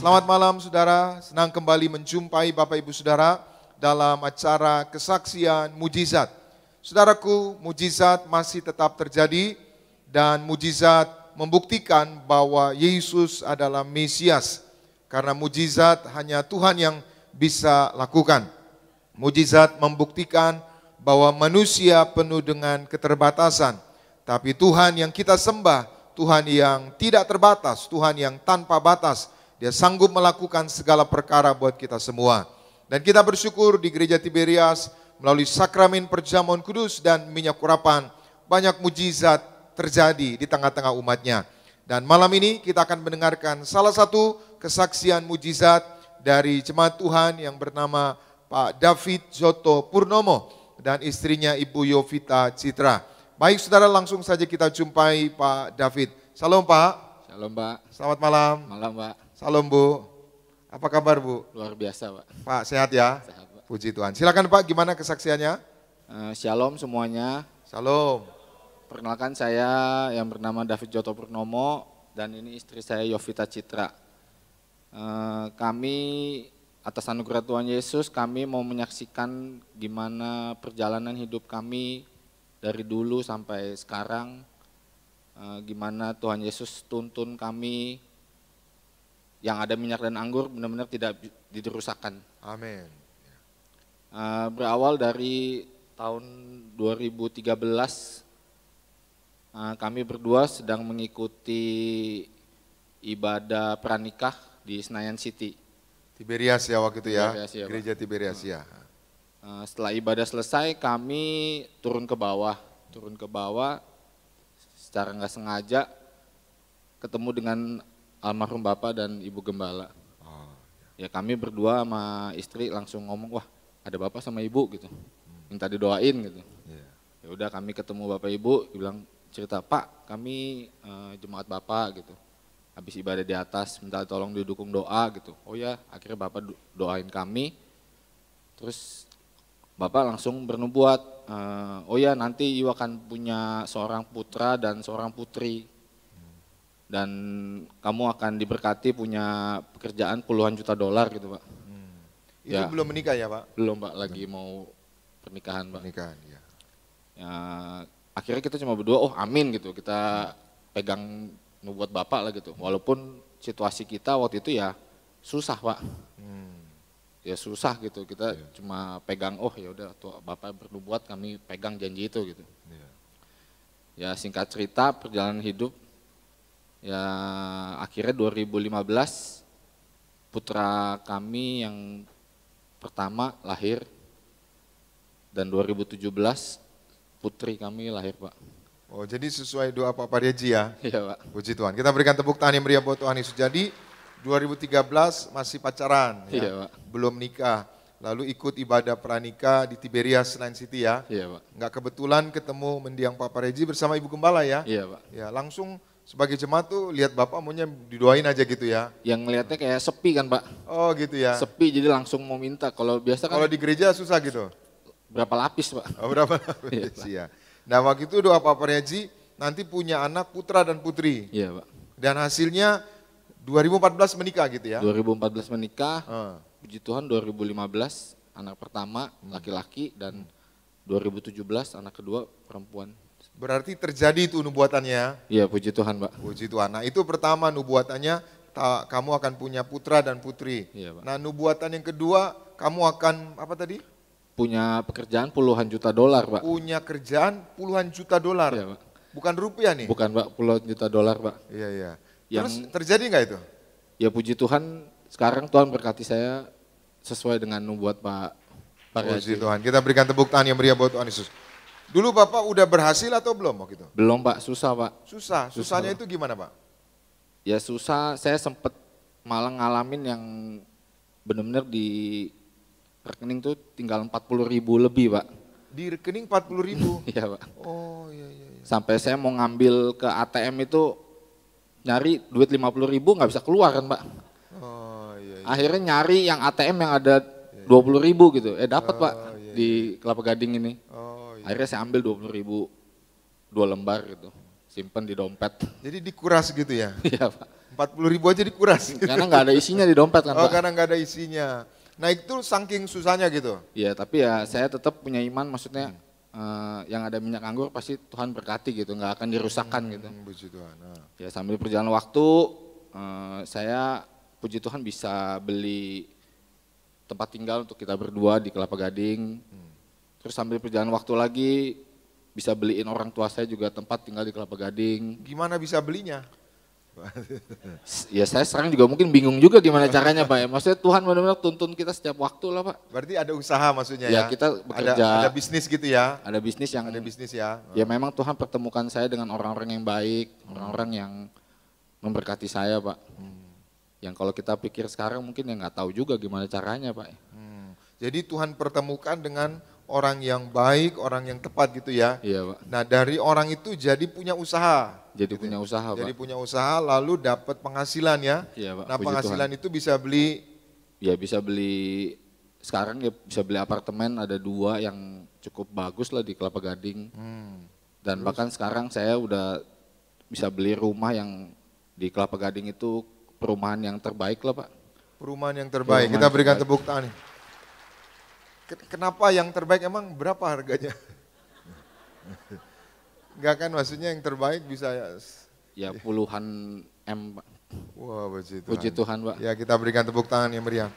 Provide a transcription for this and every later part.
Selamat malam saudara, senang kembali menjumpai Bapak Ibu Saudara dalam acara kesaksian mujizat. Saudaraku, mujizat masih tetap terjadi dan mujizat membuktikan bahwa Yesus adalah Mesias. Karena mujizat hanya Tuhan yang bisa lakukan. Mujizat membuktikan bahwa manusia penuh dengan keterbatasan. Tapi Tuhan yang kita sembah, Tuhan yang tidak terbatas, Tuhan yang tanpa batas. Dia sanggup melakukan segala perkara buat kita semua. Dan kita bersyukur di Gereja Tiberias melalui sakramen perjamuan kudus dan minyak urapan, banyak mujizat terjadi di tengah-tengah umatnya. Dan malam ini kita akan mendengarkan salah satu kesaksian mujizat dari jemaat Tuhan yang bernama Pak David Joto Purnomo dan istrinya Ibu Yovita Citra. Baik saudara, langsung saja kita jumpai Pak David. Salam Pak. Shalom Pak. Selamat malam. Malam Pak. Salam Bu. Apa kabar Bu? Luar biasa Pak. Pak sehat ya? Sehat Pak. Puji Tuhan. Silakan Pak, gimana kesaksiannya? Shalom semuanya. Salam. Perkenalkan saya yang bernama David Joto Purnomo dan ini istri saya Yovita Citra. Kami atas anugerah Tuhan Yesus kami mau menyaksikan gimana perjalanan hidup kami dari dulu sampai sekarang. Gimana Tuhan Yesus tuntun kami yang ada minyak dan anggur benar-benar tidak dirusakkan. Amin. Berawal dari tahun 2013 kami berdua sedang mengikuti ibadah pranikah di Senayan City. Tiberias ya waktu itu ya, Tiberias ya, Pak. Gereja Tiberias ya. Setelah ibadah selesai kami turun ke bawah secara nggak sengaja ketemu dengan almarhum Bapak dan Ibu Gembala. Ya kami berdua sama istri langsung ngomong, wah ada Bapak sama Ibu gitu, minta didoain gitu. Ya udah kami ketemu Bapak Ibu, bilang cerita Pak kami jemaat Bapak gitu. Habis ibadah di atas minta tolong didukung doa gitu. Oh ya akhirnya Bapak doain kami. Terus Bapak langsung bernubuat, oh ya nanti Ibu akan punya seorang putra dan seorang putri. Dan kamu akan diberkati punya pekerjaan puluhan juta dolar gitu Pak. Itu Ya. belum menikah ya Pak? Belum Pak, lagi mau pernikahan Pak. Pernikahan ya. Ya, akhirnya kita cuma berdua, oh amin gitu, kita pegang nubuat Bapak lah gitu. Walaupun situasi kita waktu itu ya susah Pak. Ya susah gitu, kita cuma pegang, oh ya udah Bapak bernubuat kami pegang janji itu gitu. Ya singkat cerita perjalanan hidup, ya akhirnya 2015 putra kami yang pertama lahir dan 2017 putri kami lahir Pak. Oh jadi sesuai doa Pak Parieji ya? Iya Pak. Puji Tuhan. Kita berikan tepuk tangan yang meriah buat Tuhan Yesus. Jadi 2013 masih pacaran ya? Iya Pak. Belum nikah. Lalu ikut ibadah pranikah di Tiberias Senayan City ya? Iya Pak. Nggak kebetulan ketemu mendiang Pak Parieji bersama Ibu Gembala ya? Iya Pak. Ya langsung sebagai jemaat tuh lihat Bapak maunya didoain aja gitu ya? Yang ngelihatnya kayak sepi kan Pak. Oh gitu ya? Sepi jadi langsung mau minta, kalau biasa kan Kalau di gereja susah gitu? berapa lapis Pak. Oh, berapa lapis ya? Nah waktu itu doa Pak Parieji nanti punya anak putra dan putri. Iya Pak. Dan hasilnya 2014 menikah gitu ya? 2014 menikah, Ah. puji Tuhan 2015 anak pertama laki-laki dan 2017 anak kedua perempuan. Berarti terjadi itu nubuatannya. Iya puji Tuhan Pak. Puji Tuhan. Nah itu pertama nubuatannya kamu akan punya putra dan putri. Iya Pak. Nah nubuatan yang kedua kamu akan apa tadi? Punya pekerjaan puluhan juta dolar Pak. Punya kerjaan puluhan juta dolar. Iya Pak. Bukan rupiah nih? Bukan Pak, puluhan juta dolar Pak. Iya iya. Yang- Terus terjadi nggak itu? Ya puji Tuhan sekarang Tuhan berkati saya sesuai dengan nubuat Pak Puji Parieji. Tuhan. Kita berikan tepuk tangan yang meriah buat Tuhan Yesus. Dulu Bapak udah berhasil atau belum waktu itu? Belum Pak, susah Pak. Susah. Susahnya itu gimana Pak? Ya susah, saya sempet malah ngalamin yang benar-benar di rekening tuh tinggal 40.000 lebih Pak. Di rekening 40.000. Iya Pak. Oh iya iya. Sampai saya mau ngambil ke ATM itu nyari duit 50.000 nggak bisa keluar kan Pak. Oh iya iya. Akhirnya nyari yang ATM yang ada 20.000 gitu. Dapat Pak iya, di Kelapa Gading ini. Oh iya. Akhirnya saya ambil 20.000 2 lembar gitu. Simpen di dompet. Jadi dikuras gitu ya? Iya Pak. 40.000 aja dikuras. Karena nggak ada isinya di dompet kan Oh, Pak. karena nggak ada isinya. Nah itu saking susahnya gitu. Iya, tapi ya saya tetap punya iman, maksudnya yang ada minyak anggur pasti Tuhan berkati gitu, nggak akan dirusakkan gitu. Puji Tuhan. Nah. Ya sambil berjalan waktu, saya puji Tuhan bisa beli tempat tinggal untuk kita berdua di Kelapa Gading. Terus sambil berjalan waktu lagi bisa beliin orang tua saya juga tempat tinggal di Kelapa Gading. Gimana bisa belinya? Ya saya sekarang juga mungkin bingung juga gimana caranya Pak ya. Maksudnya Tuhan benar-benar tuntun kita setiap waktu lah Pak. Berarti ada usaha maksudnya Ya ya? kita bekerja. Ada bisnis gitu ya? Ada bisnis yang Ada bisnis ya? ya memang Tuhan pertemukan saya dengan orang-orang yang baik, orang-orang yang memberkati saya Pak. Yang kalau kita pikir sekarang mungkin ya nggak tahu juga gimana caranya Pak. Jadi Tuhan pertemukan dengan orang yang baik, orang yang tepat gitu ya? Iya Pak. Nah dari orang itu jadi punya usaha. Jadi punya usaha Jadi Pak. punya usaha lalu dapat penghasilan ya? Iya Pak. Nah Puji penghasilan Tuhan. itu bisa beli, Ya bisa beli, sekarang ya bisa beli apartemen ada 2 yang cukup bagus lah di Kelapa Gading. Dan bahkan sekarang saya udah bisa beli rumah yang di Kelapa Gading itu perumahan yang terbaik lah Pak. perumahan yang terbaik. Perumahan Kita berikan terbaik. tepuk tangan. Kenapa yang terbaik, emang berapa harganya? Enggak kan, maksudnya yang terbaik bisa Ya puluhan M Pak. wah puji Tuhan. Puji Tuhan Pak. Ya kita berikan tepuk tangan yang meriah.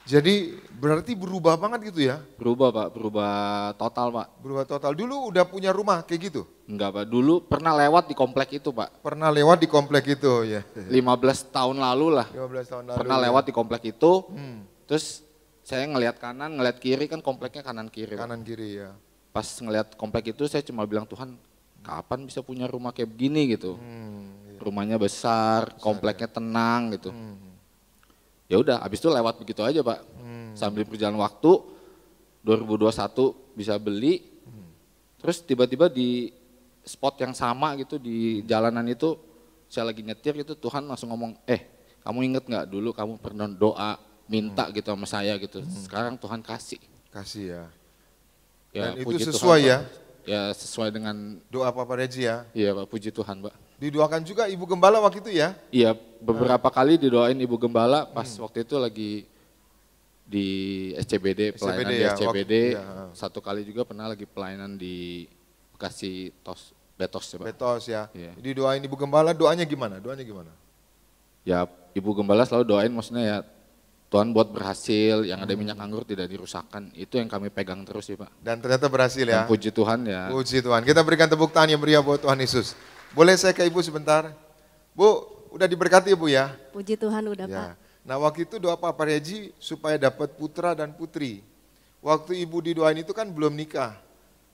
Jadi berarti berubah banget gitu ya? Berubah Pak, berubah total Pak. Berubah total. Dulu udah punya rumah kayak gitu? Enggak Pak, dulu pernah lewat di komplek itu Pak. Pernah lewat di komplek itu ya? 15 tahun lalu lah. 15 tahun lalu. Pernah ya. lewat di komplek itu, terus saya ngelihat kanan, ngelihat kiri, kan kompleknya kanan kiri Pak. Kanan kiri ya. Pas ngelihat komplek itu saya cuma bilang, Tuhan kapan bisa punya rumah kayak begini gitu. Rumahnya besar, kompleknya tenang gitu. Ya udah, habis itu lewat begitu aja Pak. Sambil berjalan waktu, 2021 bisa beli, terus tiba-tiba di spot yang sama gitu, di jalanan itu, saya lagi nyetir gitu, Tuhan langsung ngomong, kamu inget nggak dulu kamu pernah doa, minta gitu sama saya gitu. Sekarang Tuhan kasih. Kasih ya. Ya, Dan itu puji sesuai Tuhan, ya? Pak. Ya sesuai dengan, Doa Papa Regi ya. iya Pak, puji Tuhan Pak. Didoakan juga Ibu Gembala waktu itu ya? Iya, beberapa kali didoain Ibu Gembala pas waktu itu lagi di SCBD, pelayanan SCBD di ya, SCBD. iya. Satu kali juga pernah lagi pelayanan di Bekasi Betos ya Pak. Betos ya. Iya. Jadi doain Ibu Gembala, doanya gimana? Doanya gimana? Ya Ibu Gembala selalu doain, maksudnya ya Tuhan buat berhasil, yang ada minyak anggur tidak dirusakkan. Itu yang kami pegang terus ya Pak. Dan ternyata berhasil ya. Dan puji Tuhan ya. Puji Tuhan. Kita berikan tepuk tangan yang meriah buat Tuhan Yesus. Boleh saya ke Ibu sebentar? Bu, udah diberkati ya Bu ya? Puji Tuhan udah Pak. Ya. Nah waktu itu doa Papa Regi supaya dapat putra dan putri. Waktu Ibu didoain itu kan belum nikah.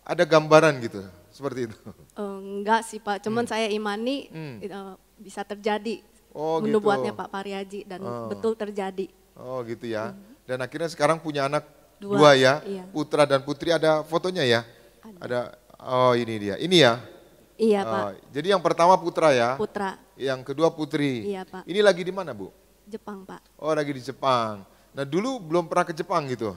Ada gambaran gitu, seperti itu. Enggak sih Pak, cuman saya imani bisa terjadi. Oh, gitu. Nubuatnya Pak Pariaji dan betul terjadi. Oh gitu ya. Dan akhirnya sekarang punya anak Dua, dua ya, iya. putra dan putri. Ada fotonya ya? Ada. Oh ini dia, ini ya. Iya Pak, Oh, jadi yang pertama putra ya, putra yang kedua putri. Iya, Pak. Ini lagi di mana Bu? Jepang Pak. Oh lagi di Jepang. Nah dulu belum pernah ke Jepang gitu?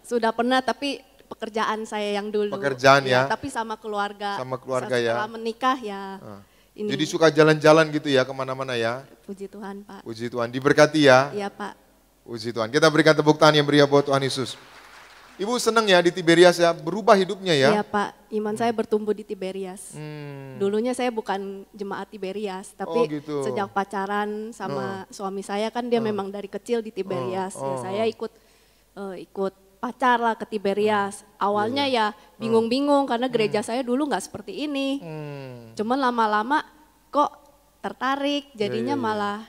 Sudah pernah tapi pekerjaan saya yang dulu. Pekerjaan ya? Tapi sama keluarga. Sama keluarga ya? Setelah menikah ya. Ini. Jadi suka jalan-jalan gitu ya kemana-mana ya? Puji Tuhan Pak. Puji Tuhan, diberkati ya. Iya Pak. Puji Tuhan. Kita berikan tepuk tangan yang meriah buat Tuhan Yesus. Ibu senang ya di Tiberias ya, berubah hidupnya ya. Iya Pak, iman saya bertumbuh di Tiberias. Dulunya saya bukan jemaat Tiberias, tapi Oh, gitu. sejak pacaran sama suami saya kan dia memang dari kecil di Tiberias. Ya, saya ikut pacar lah ke Tiberias. Awalnya ya bingung-bingung karena gereja saya dulu nggak seperti ini. Cuman lama-lama kok tertarik, jadinya malah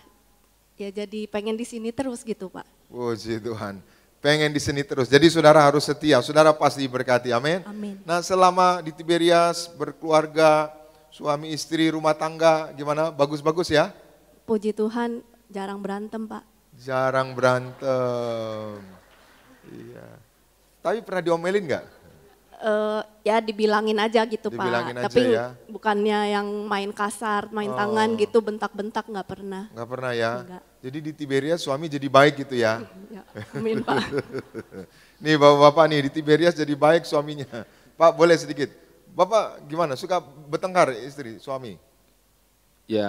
ya jadi pengen di sini terus gitu Pak. Puji Tuhan. Pengen di sini terus. Jadi saudara harus setia, saudara pasti diberkati. Amin. Amin. Nah selama di Tiberias berkeluarga, suami istri, rumah tangga gimana? Bagus-bagus ya? Puji Tuhan jarang berantem Pak. Jarang berantem. Iya. Tapi pernah diomelin nggak? Ya dibilangin aja gitu Dibilangin Pak, aja tapi ya. bukannya yang main kasar, main tangan gitu, bentak-bentak nggak pernah. Nggak pernah ya? Nggak. Jadi di Tiberias suami jadi baik gitu ya? Ya, amin Pak. Nih bapak-bapak nih di Tiberias jadi baik suaminya. Pak boleh sedikit. Bapak gimana? Suka bertengkar istri, suami? Ya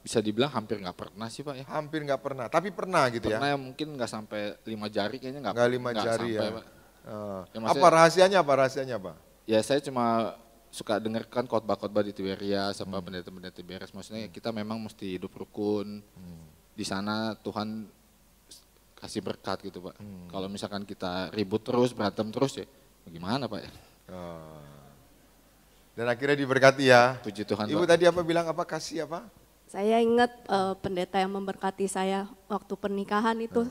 bisa dibilang hampir nggak pernah sih Pak ya. Hampir nggak pernah, tapi pernah gitu Pernah ya? ya mungkin nggak sampai 5 jari kayaknya nggak. Nggak 5 nggak jari sampai, ya? Pak. Ya, Apa rahasianya, apa rahasianya Pak? Ya saya cuma suka dengarkan khotbah-khotbah di Tiberias, apa pendeta-pendeta Tiberias. Maksudnya kita memang mesti hidup rukun. Di sana Tuhan kasih berkat gitu Pak. Kalau misalkan kita ribut terus, berantem terus ya gimana Pak ya? Dan akhirnya diberkati ya. Puji Tuhan Ibu Pak. tadi apa bilang apa, kasih apa? Saya ingat pendeta yang memberkati saya waktu pernikahan itu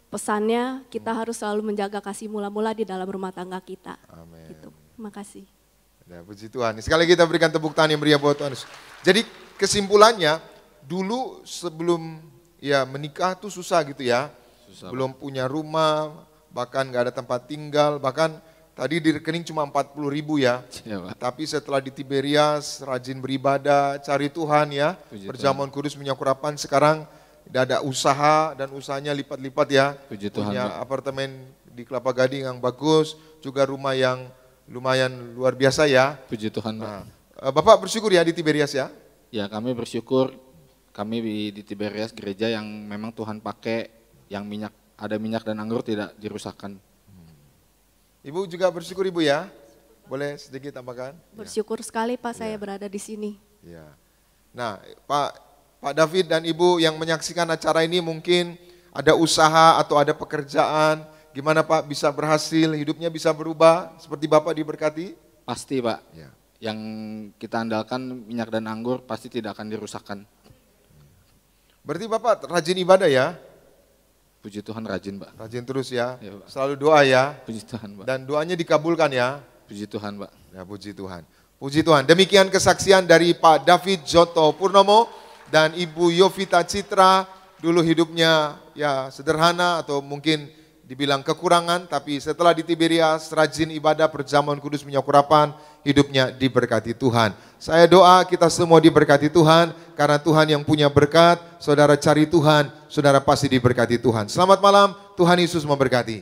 pesannya kita harus selalu menjaga kasih mula-mula di dalam rumah tangga kita. Amin. Gitu. Terima kasih. Ya, puji Tuhan. Sekali lagi kita berikan tepuk tangan yang meriah buat Tuhan. Jadi kesimpulannya, dulu sebelum ya menikah tuh susah gitu ya. Susah, Belum punya rumah, bahkan nggak ada tempat tinggal, bahkan tadi di rekening cuma 40.000 ya. Ya, Pak. Tapi setelah di Tiberias, rajin beribadah, cari Tuhan ya. Puji Perjamuan kudus minyak urapan, sekarang ada usaha dan usahanya lipat-lipat ya. Puji Tuhan, Punya Pak. apartemen di Kelapa Gading yang bagus, juga rumah yang lumayan luar biasa ya. Puji Tuhan Pak. Nah, Bapak bersyukur ya di Tiberias ya. Ya kami bersyukur kami di Tiberias gereja yang memang Tuhan pakai yang ada minyak dan anggur tidak dirusakkan. Ibu juga bersyukur Ibu ya. Boleh sedikit tambahkan? Bersyukur sekali Pak saya berada di sini. Ya. Nah, Pak David dan Ibu yang menyaksikan acara ini mungkin ada usaha atau ada pekerjaan, gimana Pak bisa berhasil, hidupnya bisa berubah seperti Bapak diberkati? Pasti Pak. Ya. Yang kita andalkan minyak dan anggur pasti tidak akan dirusakkan. Berarti Bapak rajin ibadah ya? Puji Tuhan rajin Pak. Rajin terus ya, Ya, Pak. selalu doa ya, Puji Tuhan Pak. dan doanya dikabulkan ya. Puji Tuhan Pak. Ya puji Tuhan. Puji Tuhan. Demikian kesaksian dari Pak David Joto Purnomo dan Ibu Yovita Citra. Dulu hidupnya ya sederhana atau mungkin dibilang kekurangan, tapi setelah di Tiberias rajin ibadah perjamuan kudus minyak urapan, hidupnya diberkati Tuhan. Saya doa kita semua diberkati Tuhan, karena Tuhan yang punya berkat, saudara cari Tuhan, saudara pasti diberkati Tuhan. Selamat malam, Tuhan Yesus memberkati.